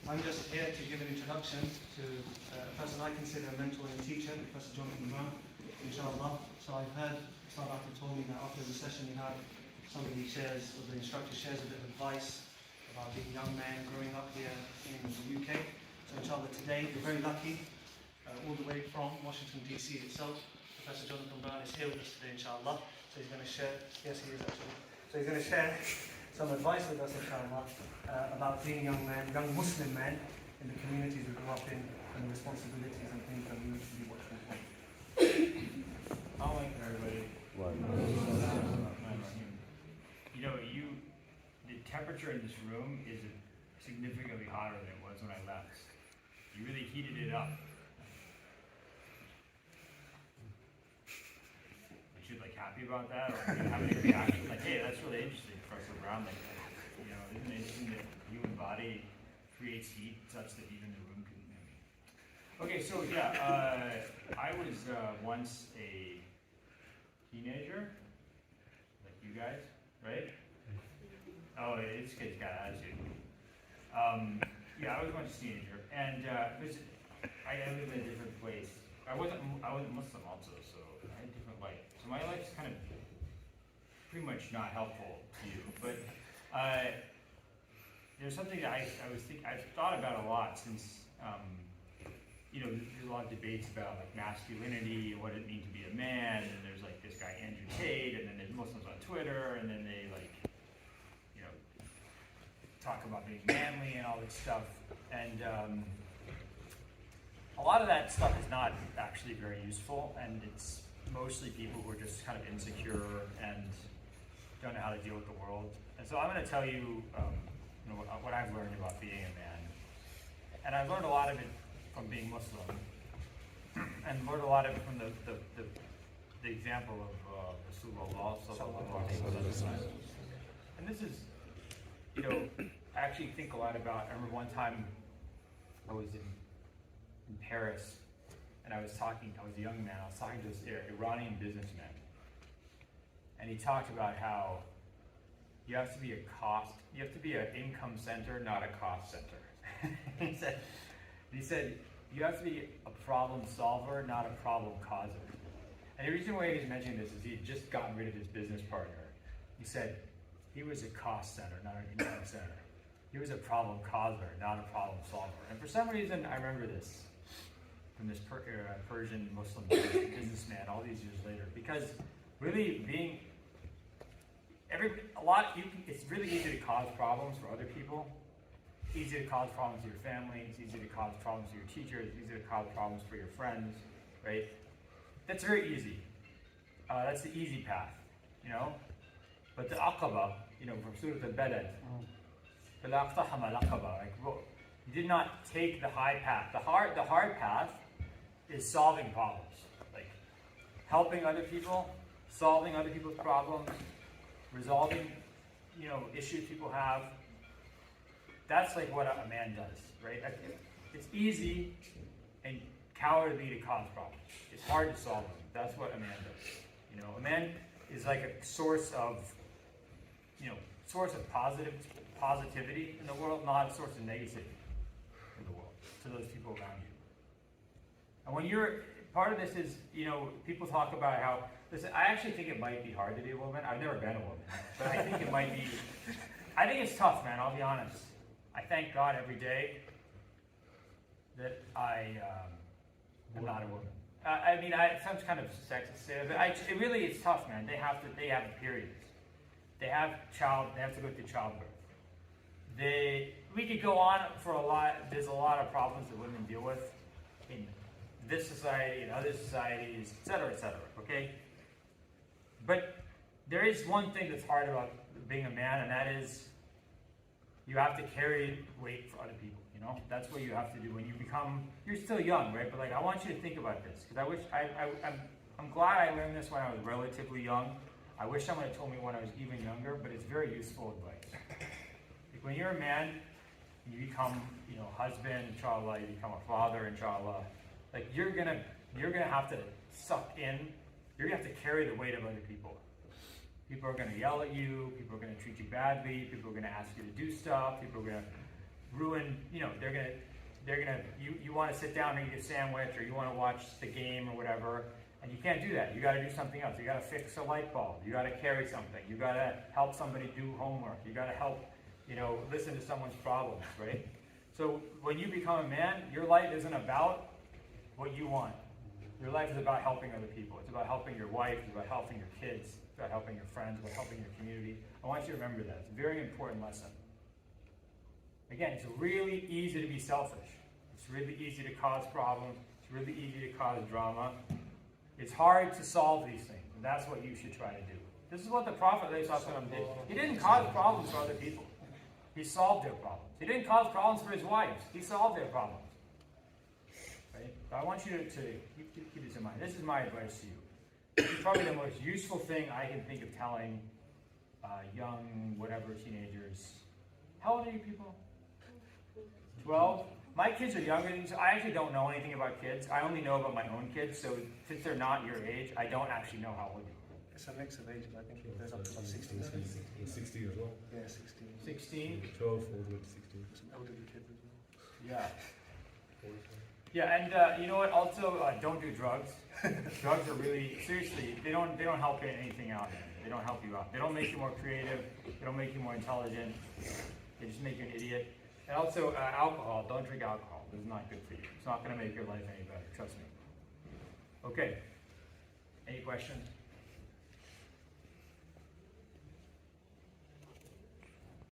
I'm just here to give an introduction to a person I consider a mentor and teacher, Professor Jonathan Brown, inshallah. So I've heard Starbucker told me that after the session you have somebody shares, or the instructor shares a bit of advice about being a young man growing up here in the UK. So inshallah today we're very lucky, all the way from Washington DC itself. Professor Jonathan Brown is here with us today, inshallah. So he's going to share, yes he is actually. So he's going to share some advice with us, inshallah, about being young Muslim men in the communities we grew up in, and the responsibilities and things that we need to be watchful for. Assalamualaikum everybody. You know, the temperature in this room is significantly hotter than it was when I left. You really heated it up. You should happy about that, or have any reaction? Hey, that's really interesting, Professor Brown. You know, isn't it interesting that the human body creates heat such that even the room can. Okay, so yeah, I was once a teenager, like you guys, right? Oh, this kid's got attitude. Yeah, I was once a teenager, and I lived in a different place. I wasn't Muslim also, so I had a different life. So my life's kind of pretty much not helpful to you, but there's something that I've thought about a lot since, you know, there's a lot of debates about masculinity and what it means to be a man, and there's this guy Andrew Tate, and then there's Muslims on Twitter, and then they you know, talk about being manly and all this stuff, and a lot of that stuff is not actually very useful, and it's mostly people who are just kind of insecure and don't know how to deal with the world. And so I'm going to tell you, you know, what I've learned about being a man. And I've learned a lot of it from being Muslim, and learned a lot of it from the example of Rasulullah sallallahu alaihi wasallam. And this is, you know, I actually think a lot about. I remember one time I was in Paris, and I was a young man, I was talking to this Iranian businessman. And he talked about how you have to be an income center, not a cost center. he said, you have to be a problem solver, not a problem causer. And the reason why he was mentioning this is he had just gotten rid of his business partner. He said he was a cost center, not an income center. He was a problem causer, not a problem solver. And for some reason, I remember this from this Persian Muslim businessman all these years later, because really it's really easy to cause problems for other people. It's easy to cause problems to your family. It's easy to cause problems to your teachers. It's easy to cause problems for your friends, right? That's very easy. That's the easy path, you know. But the aqaba, you know, from Surah Al-Balad, you did not take the high path. The hard path is solving problems, like helping other people, solving other people's problems, resolving, you know, issues people have. That's what a man does, right? It's easy and cowardly to cause problems. It's hard to solve them. That's what a man does. You know, a man is like a source of positivity in the world, not a source of negativity in the world to those people around you. And when you're part of this is, you know, people talk about how, listen, I actually think it might be hard to be a woman. I've never been a woman, but I think it might be. I think it's tough, man. I'll be honest. I thank God every day that I am not a woman. I mean, it sounds kind of sexist to say that, but it really is tough, man. They have periods. They have to go through childbirth. We could go on for a lot. There's a lot of problems that women deal with in this society and other societies, etc., okay? But there is one thing that's hard about being a man, and that is you have to carry weight for other people, you know? That's what you have to do when you're still young, right? But I want you to think about this, because I'm glad I learned this when I was relatively young. I wish someone had told me when I was even younger, but it's very useful advice. When you're a man, you become, you know, husband, inshallah, you become a father, inshallah. You're gonna have to suck in. You're gonna have to carry the weight of other people. People are gonna yell at you. People are gonna treat you badly. People are gonna ask you to do stuff. People are gonna ruin, you know, you want to sit down and eat a sandwich, or you want to watch the game or whatever, and you can't do that. You got to do something else. You got to fix a light bulb. You got to carry something. You got to help somebody do homework. You got to help, you know, listen to someone's problems, right? So when you become a man, your life isn't about what you want. Your life is about helping other people. It's about helping your wife. It's about helping your kids. It's about helping your friends. It's about helping your community. I want you to remember that. It's a very important lesson. Again, it's really easy to be selfish. It's really easy to cause problems. It's really easy to cause drama. It's hard to solve these things, and that's what you should try to do. This is what the Prophet ﷺ did. He didn't cause problems for other people. He solved their problems. He didn't cause problems for his wives. He solved their problems. Right? But I want you to keep this in mind. This is my advice to you. This is probably the most useful thing I can think of telling young, whatever, teenagers. How old are you people? 12? My kids are younger than you, so I actually don't know anything about kids. I only know about my own kids, so since they're not your age, I don't actually know how old you are. It's a mix of ages, I think. There's up to about 16. 16 as well. Yeah, 16. 16? 12, older than 16. Some elderly kids as well. Yeah. Yeah, and you know what? Also, don't do drugs. Drugs are really, seriously, they don't help anything out. They don't help you out. They don't make you more creative. They don't make you more intelligent. They just make you an idiot. And also, alcohol. Don't drink alcohol. This is not good for you. It's not going to make your life any better. Trust me. Okay. Any questions?